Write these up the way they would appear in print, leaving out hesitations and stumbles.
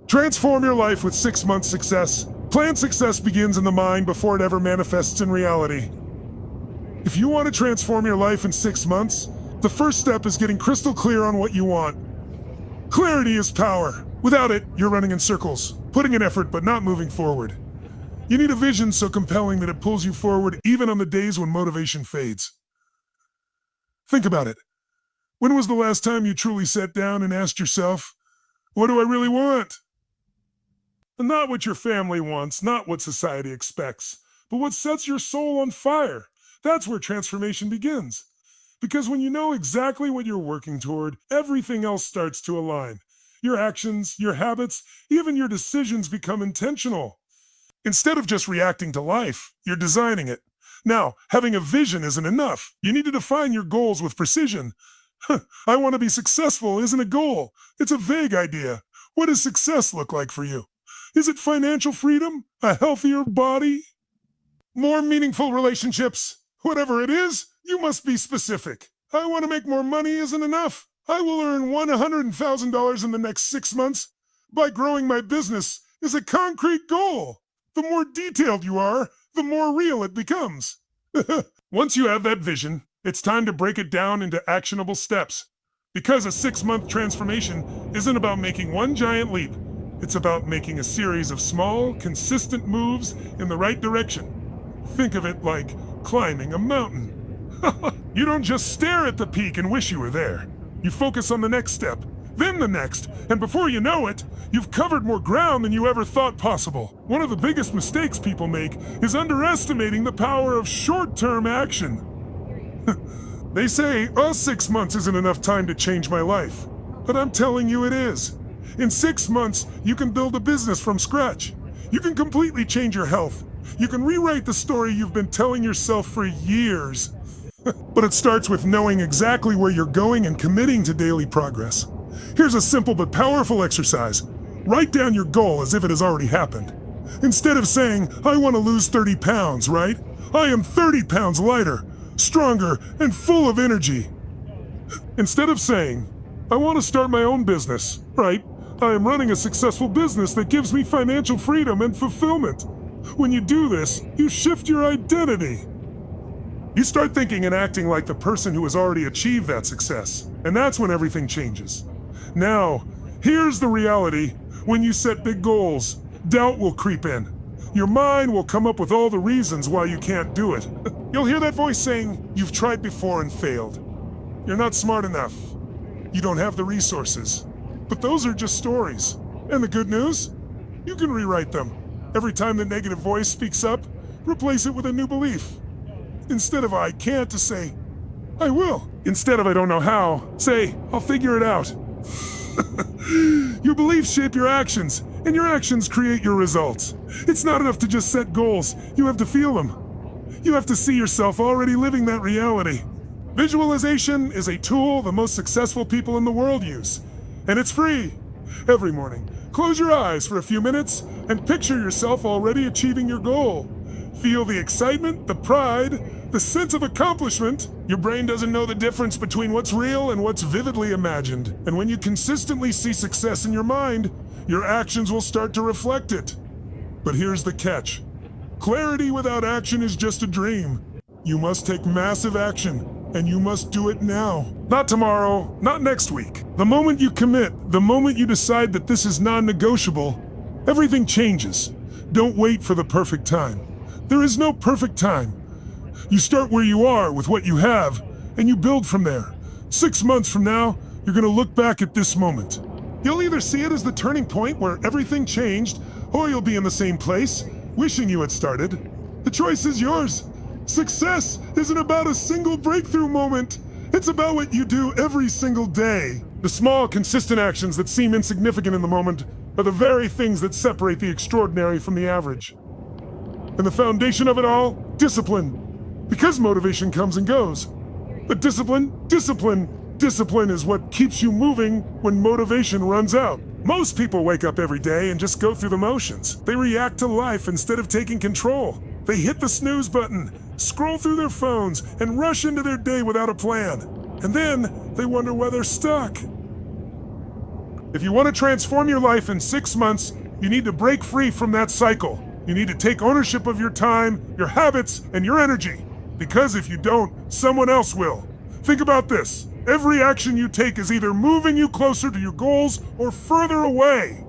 Transform your life with 6 months success. Planned success begins in the mind before it ever manifests in reality. If you want to transform your life in 6 months, the first step is getting crystal clear on what you want. Clarity is power. Without it, you're running in circles, putting in effort but not moving forward. You need a vision so compelling that it pulls you forward even on the days when motivation fades. Think about it. When was the last time you truly sat down and asked yourself, what do I really want? Not what your family wants, not what society expects, but what sets your soul on fire. That's where transformation begins. Because when you know exactly what you're working toward, everything else starts to align. Your actions, your habits, even your decisions become intentional. Instead of just reacting to life, you're designing it. Now, having a vision isn't enough. You need to define your goals with precision. I want to be successful isn't a goal. It's a vague idea. What does success look like for you? Is it financial freedom? A healthier body? More meaningful relationships? Whatever it is, you must be specific. I want to make more money isn't enough. I will earn $100,000 in the next 6 months by growing my business is a concrete goal. The more detailed you are, the more real it becomes. Once you have that vision, it's time to break it down into actionable steps. Because a 6-month transformation isn't about making one giant leap. It's about making a series of small, consistent moves in the right direction. Think of it like climbing a mountain. You don't just stare at the peak and wish you were there. You focus on the next step, then the next, and before you know it, you've covered more ground than you ever thought possible. One of the biggest mistakes people make is underestimating the power of short-term action. They say, 6 months isn't enough time to change my life. But I'm telling you it is. In 6 months, you can build a business from scratch. You can completely change your health. You can rewrite the story you've been telling yourself for years. But it starts with knowing exactly where you're going and committing to daily progress. Here's a simple but powerful exercise. Write down your goal as if it has already happened. Instead of saying, I want to lose 30 pounds, right? I am 30 pounds lighter, stronger, and full of energy. Instead of saying, I want to start my own business, right? I am running a successful business that gives me financial freedom and fulfillment. When you do this, you shift your identity. You start thinking and acting like the person who has already achieved that success, and that's when everything changes. Now, here's the reality. When you set big goals, doubt will creep in. Your mind will come up with all the reasons why you can't do it. You'll hear that voice saying, you've tried before and failed. You're not smart enough. You don't have the resources. But those are just stories. And the good news? You can rewrite them. Every time the negative voice speaks up, replace it with a new belief. Instead of I can't, to say, I will. Instead of I don't know how, say, I'll figure it out. Your beliefs shape your actions, and your actions create your results. It's not enough to just set goals. You have to feel them. You have to see yourself already living that reality. Visualization is a tool the most successful people in the world use, and it's free. Every morning, close your eyes for a few minutes and picture yourself already achieving your goal. Feel the excitement, the pride, the sense of accomplishment. Your brain doesn't know the difference between what's real and what's vividly imagined. And when you consistently see success in your mind, your actions will start to reflect it. But here's the catch. Clarity without action is just a dream. You must take massive action, and you must do it now. Not tomorrow, not next week. The moment you commit, the moment you decide that this is non-negotiable, everything changes. Don't wait for the perfect time. There is no perfect time. You start where you are with what you have, and you build from there. 6 months from now, you're going to look back at this moment. You'll either see it as the turning point where everything changed, or you'll be in the same place, wishing you had started. The choice is yours. Success isn't about a single breakthrough moment. It's about what you do every single day. The small, consistent actions that seem insignificant in the moment are the very things that separate the extraordinary from the average. And the foundation of it all? Discipline. Because motivation comes and goes. But discipline is what keeps you moving when motivation runs out. Most people wake up every day and just go through the motions. They react to life instead of taking control. They hit the snooze button, scroll through their phones, and rush into their day without a plan. And then they wonder why they're stuck. If you want to transform your life in 6 months, you need to break free from that cycle. You need to take ownership of your time, your habits, and your energy. Because if you don't, someone else will. Think about this. Every action you take is either moving you closer to your goals or further away.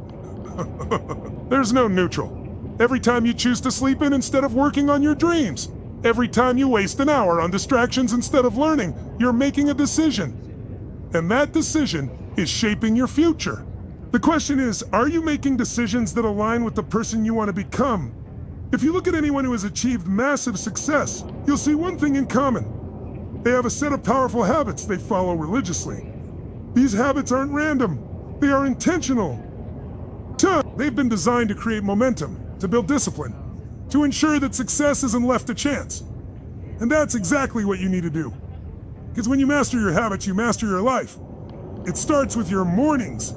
There's no neutral. Every time you choose to sleep in instead of working on your dreams, every time you waste an hour on distractions instead of learning, you're making a decision. And that decision is shaping your future. The question is, are you making decisions that align with the person you want to become? If you look at anyone who has achieved massive success, you'll see one thing in common. They have a set of powerful habits they follow religiously. These habits aren't random. They are intentional. They've been designed to create momentum, to build discipline, to ensure that success isn't left to chance. And that's exactly what you need to do. Because when you master your habits, you master your life. It starts with your mornings.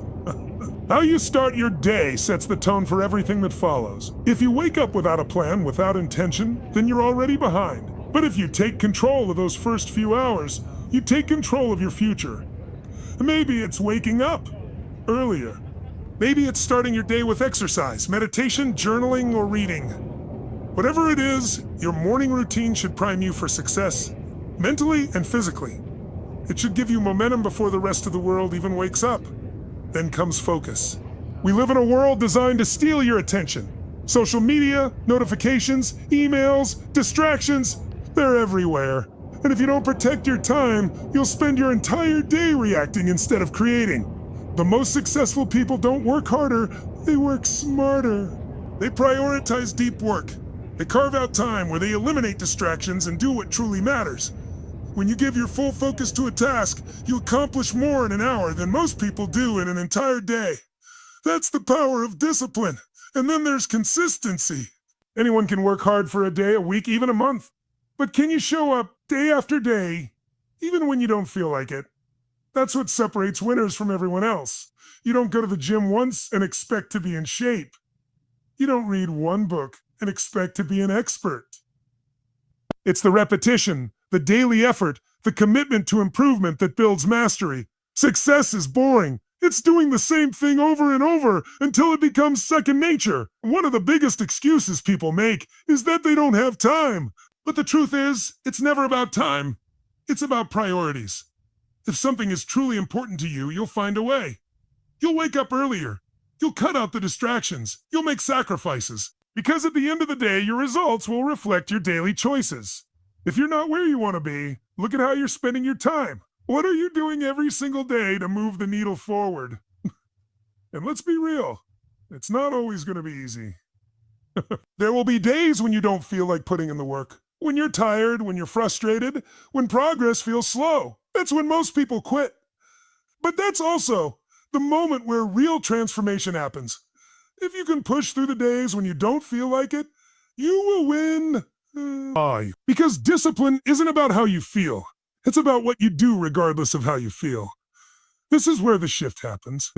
How you start your day sets the tone for everything that follows. If you wake up without a plan, without intention, then you're already behind. But if you take control of those first few hours, you take control of your future. Maybe it's waking up earlier. Maybe it's starting your day with exercise, meditation, journaling, or reading. Whatever it is, your morning routine should prime you for success, mentally and physically. It should give you momentum before the rest of the world even wakes up. Then comes focus. We live in a world designed to steal your attention. Social media, notifications, emails, distractions, they're everywhere. And if you don't protect your time, you'll spend your entire day reacting instead of creating. The most successful people don't work harder, they work smarter. They prioritize deep work. They carve out time where they eliminate distractions and do what truly matters. When you give your full focus to a task, you accomplish more in an hour than most people do in an entire day. That's the power of discipline. And then there's consistency. Anyone can work hard for a day, a week, even a month. But can you show up day after day, even when you don't feel like it? That's what separates winners from everyone else. You don't go to the gym once and expect to be in shape. You don't read one book and expect to be an expert. It's the repetition, the daily effort, the commitment to improvement that builds mastery. Success is boring. It's doing the same thing over and over until it becomes second nature. One of the biggest excuses people make is that they don't have time. But the truth is, it's never about time. It's about priorities. If something is truly important to you, you'll find a way. You'll wake up earlier. You'll cut out the distractions. You'll make sacrifices. Because at the end of the day, your results will reflect your daily choices. If you're not where you want to be, look at how you're spending your time. What are you doing every single day to move the needle forward? And let's be real, it's not always going to be easy. There will be days when you don't feel like putting in the work. When you're tired, when you're frustrated, when progress feels slow. That's when most people quit. But that's also the moment where real transformation happens. If you can push through the days when you don't feel like it, you will win. Because discipline isn't about how you feel. It's about what you do regardless of how you feel. This is where the shift happens.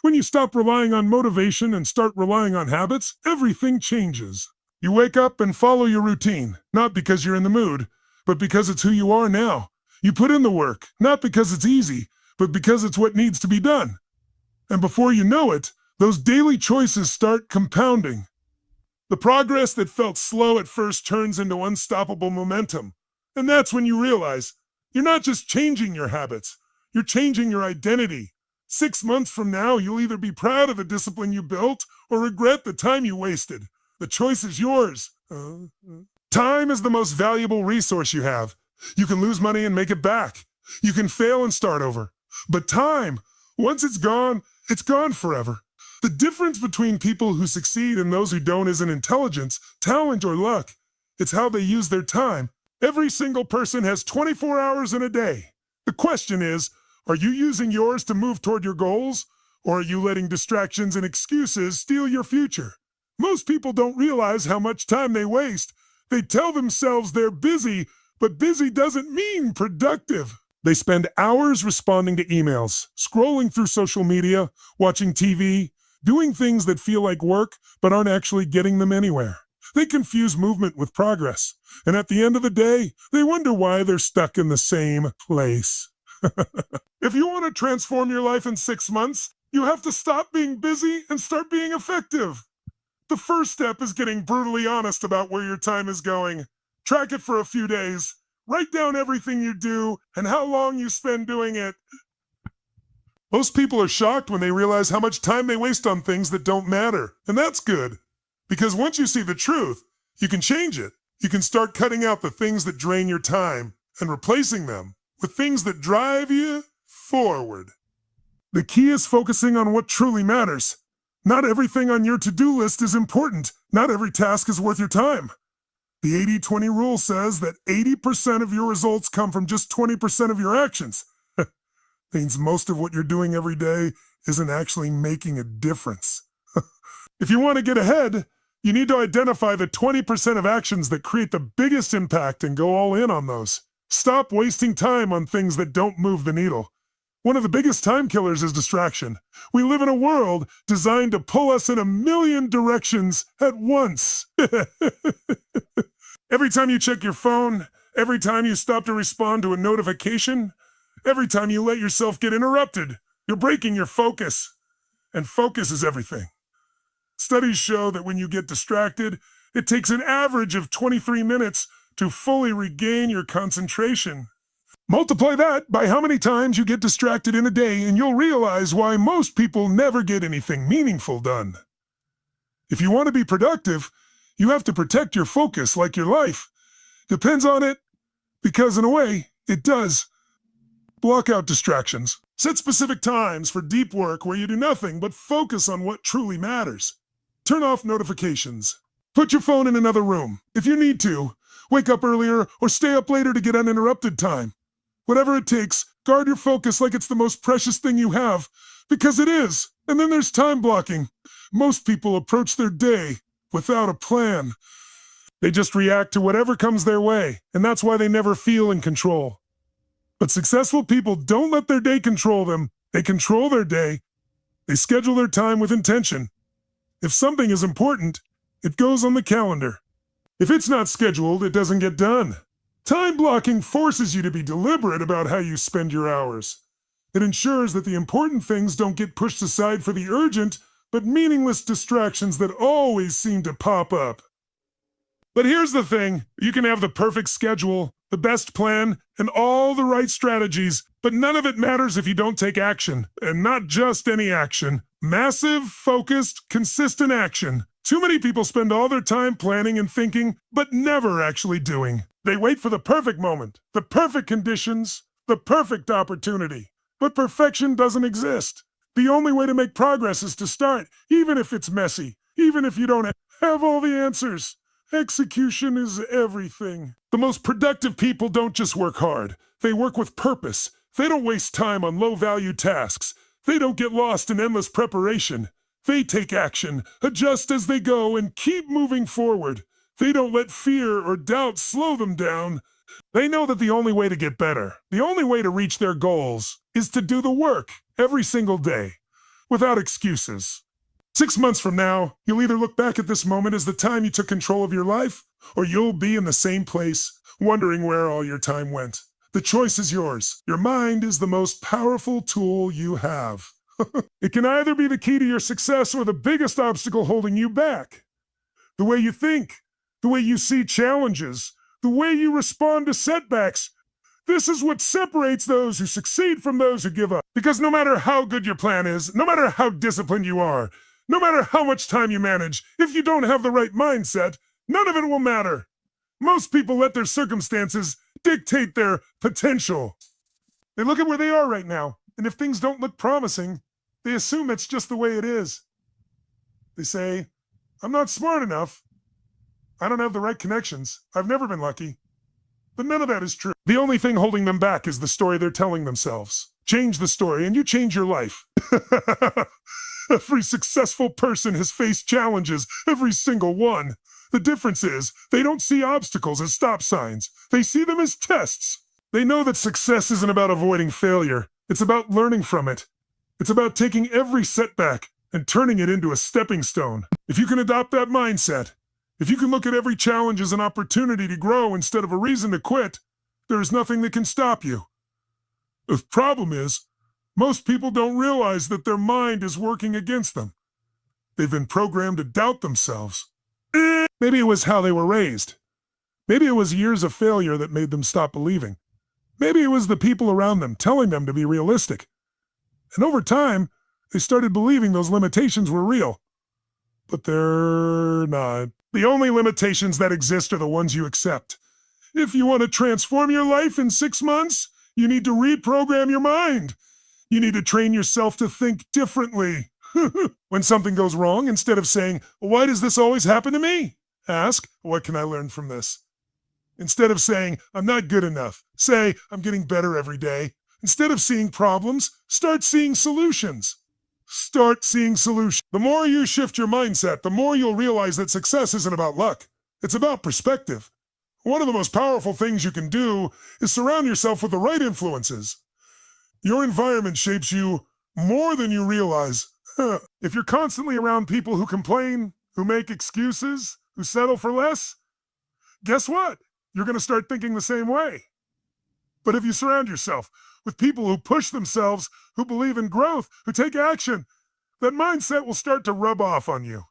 When you stop relying on motivation and start relying on habits, everything changes. You wake up and follow your routine, not because you're in the mood, but because it's who you are now. You put in the work, not because it's easy, but because it's what needs to be done. And before you know it, those daily choices start compounding. The progress that felt slow at first turns into unstoppable momentum. And that's when you realize you're not just changing your habits, you're changing your identity. 6 months from now, you'll either be proud of the discipline you built or regret the time you wasted. The choice is yours. Time is the most valuable resource you have. You can lose money and make it back. You can fail and start over. But time, once it's gone forever. The difference between people who succeed and those who don't isn't intelligence, talent, or luck. It's how they use their time. Every single person has 24 hours in a day. The question is, are you using yours to move toward your goals? Or are you letting distractions and excuses steal your future? Most people don't realize how much time they waste. They tell themselves they're busy, but busy doesn't mean productive. They spend hours responding to emails, scrolling through social media, watching TV, doing things that feel like work but aren't actually getting them anywhere. They confuse movement with progress, and at the end of the day, they wonder why they're stuck in the same place. If you want to transform your life in 6 months, You have to stop being busy and start being effective. The first step is getting brutally honest about where your time is going. Track it for a few days. Write down everything you do and how long you spend doing it. Most people are shocked when they realize how much time they waste on things that don't matter. And that's good. Because once you see the truth, you can change it. You can start cutting out the things that drain your time and replacing them with things that drive you forward. The key is focusing on what truly matters. Not everything on your to-do list is important. Not every task is worth your time. The 80-20 rule says that 80% of your results come from just 20% of your actions. Means most of what you're doing every day isn't actually making a difference. If you want to get ahead, you need to identify the 20% of actions that create the biggest impact and go all in on those. Stop wasting time on things that don't move the needle. One of the biggest time killers is distraction. We live in a world designed to pull us in a million directions at once. Every time you check your phone, every time you stop to respond to a notification, every time you let yourself get interrupted, you're breaking your focus. And focus is everything. Studies show that when you get distracted, it takes an average of 23 minutes to fully regain your concentration. Multiply that by how many times you get distracted in a day, and you'll realize why most people never get anything meaningful done. If you want to be productive, you have to protect your focus like your life depends on it, because in a way, it does. Block out distractions. Set specific times for deep work where you do nothing but focus on what truly matters. Turn off notifications. Put your phone in another room. If you need to, wake up earlier or stay up later to get uninterrupted time. Whatever it takes, guard your focus like it's the most precious thing you have, because it is. And then there's time blocking. Most people approach their day without a plan. They just react to whatever comes their way, and that's why they never feel in control. But successful people don't let their day control them. They control their day. They schedule their time with intention. If something is important, it goes on the calendar. If it's not scheduled, it doesn't get done. Time blocking forces you to be deliberate about how you spend your hours. It ensures that the important things don't get pushed aside for the urgent, but meaningless distractions that always seem to pop up. But here's the thing, you can have the perfect schedule, the best plan, and all the right strategies, but none of it matters if you don't take action. And not just any action. Massive, focused, consistent action. Too many people spend all their time planning and thinking, but never actually doing. They wait for the perfect moment, the perfect conditions, the perfect opportunity. But perfection doesn't exist. The only way to make progress is to start, even if it's messy, even if you don't have all the answers. Execution is everything. The most productive people don't just work hard. They work with purpose. They don't waste time on low-value tasks. They don't get lost in endless preparation. They take action, adjust as they go, and keep moving forward. They don't let fear or doubt slow them down. They know that the only way to get better, the only way to reach their goals, is to do the work every single day, without excuses. 6 months from now, you'll either look back at this moment as the time you took control of your life, or you'll be in the same place, wondering where all your time went. The choice is yours. Your mind is the most powerful tool you have. It can either be the key to your success or the biggest obstacle holding you back. The way you think, the way you see challenges, the way you respond to setbacks. This is what separates those who succeed from those who give up. Because no matter how good your plan is, no matter how disciplined you are, no matter how much time you manage, if you don't have the right mindset, none of it will matter. Most people let their circumstances dictate their potential. They look at where they are right now, and if things don't look promising, they assume that's just the way it is. They say, I'm not smart enough. I don't have the right connections. I've never been lucky. But none of that is true. The only thing holding them back is the story they're telling themselves. Change the story and you change your life. Every successful person has faced challenges, every single one. The difference is, they don't see obstacles as stop signs. They see them as tests. They know that success isn't about avoiding failure. It's about learning from it. It's about taking every setback and turning it into a stepping stone. If you can adopt that mindset, if you can look at every challenge as an opportunity to grow instead of a reason to quit, there is nothing that can stop you. The problem is, Most people don't realize that their mind is working against them. They've been programmed to doubt themselves. Maybe it was how they were raised. Maybe it was years of failure that made them stop believing. Maybe it was the people around them telling them to be realistic. And over time, they started believing those limitations were real. But they're not. The only limitations that exist are the ones you accept. If you want to transform your life in 6 months, you need to reprogram your mind. You need to train yourself to think differently. When something goes wrong, instead of saying, "Why does this always happen to me?" ask, "What can I learn from this?" Instead of saying, "I'm not good enough," say, "I'm getting better every day." Instead of seeing problems, start seeing solutions. Start seeing solutions. The more you shift your mindset, the more you'll realize that success isn't about luck. It's about perspective. One of the most powerful things you can do is surround yourself with the right influences. Your environment shapes you more than you realize. If you're constantly around people who complain, who make excuses, who settle for less, guess what? You're going to start thinking the same way. But if you surround yourself with people who push themselves, who believe in growth, who take action, that mindset will start to rub off on you.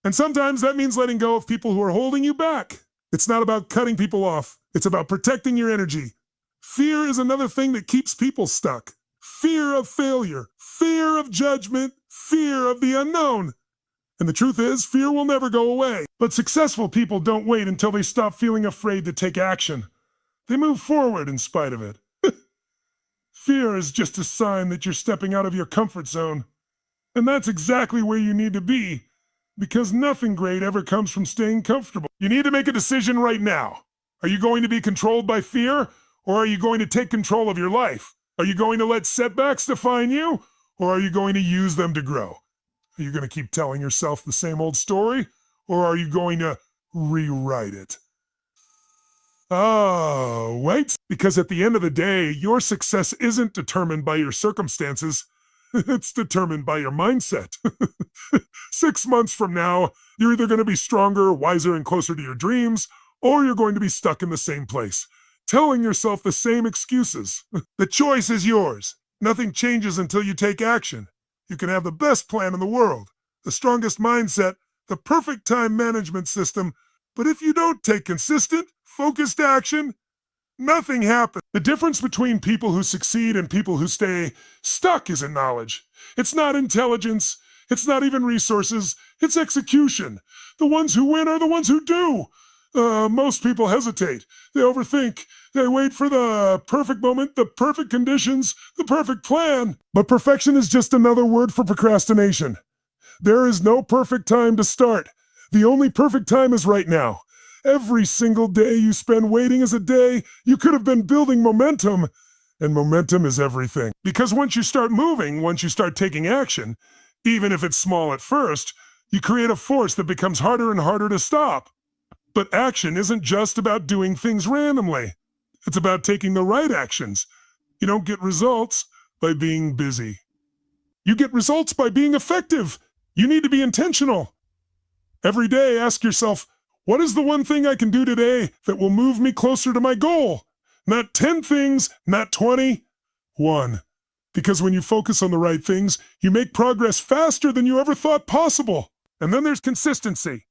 And sometimes that means letting go of people who are holding you back. It's not about cutting people off. It's about protecting your energy. Fear is another thing that keeps people stuck. Fear of failure, fear of judgment, fear of the unknown. And the truth is, fear will never go away. But successful people don't wait until they stop feeling afraid to take action. They move forward in spite of it. Fear is just a sign that you're stepping out of your comfort zone. And that's exactly where you need to be, because nothing great ever comes from staying comfortable. You need to make a decision right now. Are you going to be controlled by fear, or are you going to take control of your life? Are you going to let setbacks define you, or are you going to use them to grow? Are you going to keep telling yourself the same old story, or are you going to rewrite it? Oh, wait, because at the end of the day, your success isn't determined by your circumstances. It's determined by your mindset. 6 months from now, you're either going to be stronger, wiser, and closer to your dreams, or you're going to be stuck in the same place, telling yourself the same excuses. The choice is yours. Nothing changes until you take action. You can have the best plan in the world, the strongest mindset, the perfect time management system, but if you don't take consistent, focused action, nothing happens. The difference between people who succeed and people who stay stuck isn't knowledge. It's not intelligence. It's not even resources. It's execution. The ones who win are the ones who do. Most people hesitate. They overthink. They wait for the perfect moment, the perfect conditions, the perfect plan. But perfection is just another word for procrastination. There is no perfect time to start. The only perfect time is right now. Every single day you spend waiting is a day you could have been building momentum. And momentum is everything. Because once you start moving, once you start taking action, even if it's small at first, you create a force that becomes harder and harder to stop. But action isn't just about doing things randomly. It's about taking the right actions. You don't get results by being busy. You get results by being effective. You need to be intentional. Every day, ask yourself, what is the one thing I can do today that will move me closer to my goal? Not 10 things, not 20, 1. Because when you focus on the right things, you make progress faster than you ever thought possible. And then there's consistency.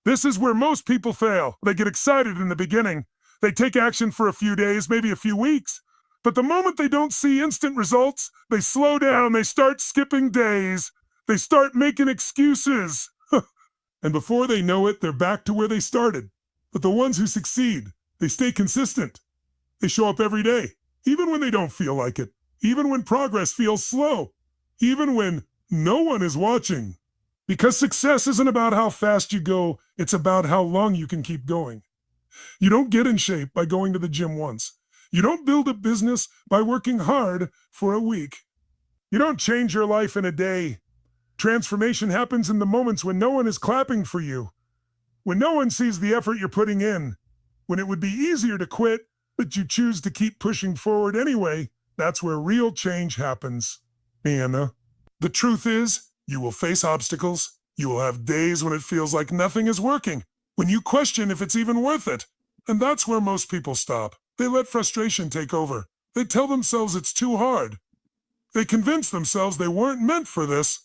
This is where most people fail. They get excited in the beginning. They take action for a few days, maybe a few weeks. But the moment they don't see instant results, they slow down, they start skipping days. They start making excuses. And before they know it, they're back to where they started. But the ones who succeed, they stay consistent. They show up every day, even when they don't feel like it, even when progress feels slow, even when no one is watching. Because success isn't about how fast you go, it's about how long you can keep going. You don't get in shape by going to the gym once. You don't build a business by working hard for a week. You don't change your life in a day. Transformation happens in the moments when no one is clapping for you, when no one sees the effort you're putting in, when it would be easier to quit, but you choose to keep pushing forward anyway. That's where real change happens. Anna, the truth is, you will face obstacles. You will have days when it feels like nothing is working, when you question if it's even worth it. And that's where most people stop. They let frustration take over. They tell themselves it's too hard. They convince themselves they weren't meant for this.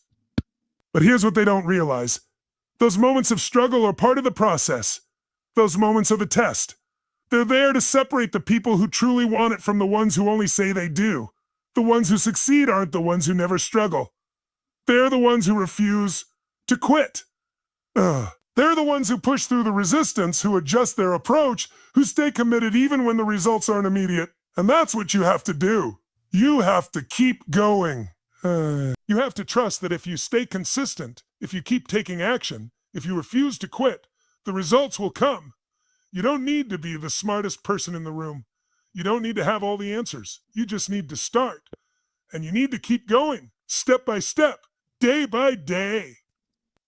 But here's what they don't realize. Those moments of struggle are part of the process. Those moments are the test. They're there to separate the people who truly want it from the ones who only say they do. The ones who succeed aren't the ones who never struggle. They're the ones who refuse to quit. They're the ones who push through the resistance, who adjust their approach, who stay committed even when the results aren't immediate. And that's what you have to do. You have to keep going. You have to trust that if you stay consistent, if you keep taking action, if you refuse to quit, the results will come. You don't need to be the smartest person in the room. You don't need to have all the answers. You just need to start. And you need to keep going, step by step, day by day.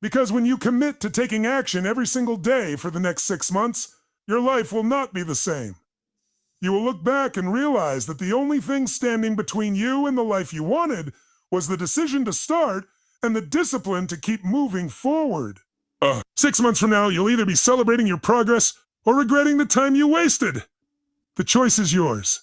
Because when you commit to taking action every single day for the next 6 months, your life will not be the same. You will look back and realize that the only thing standing between you and the life you wanted was the decision to start and the discipline to keep moving forward. 6 months from now, you'll either be celebrating your progress or regretting the time you wasted. The choice is yours.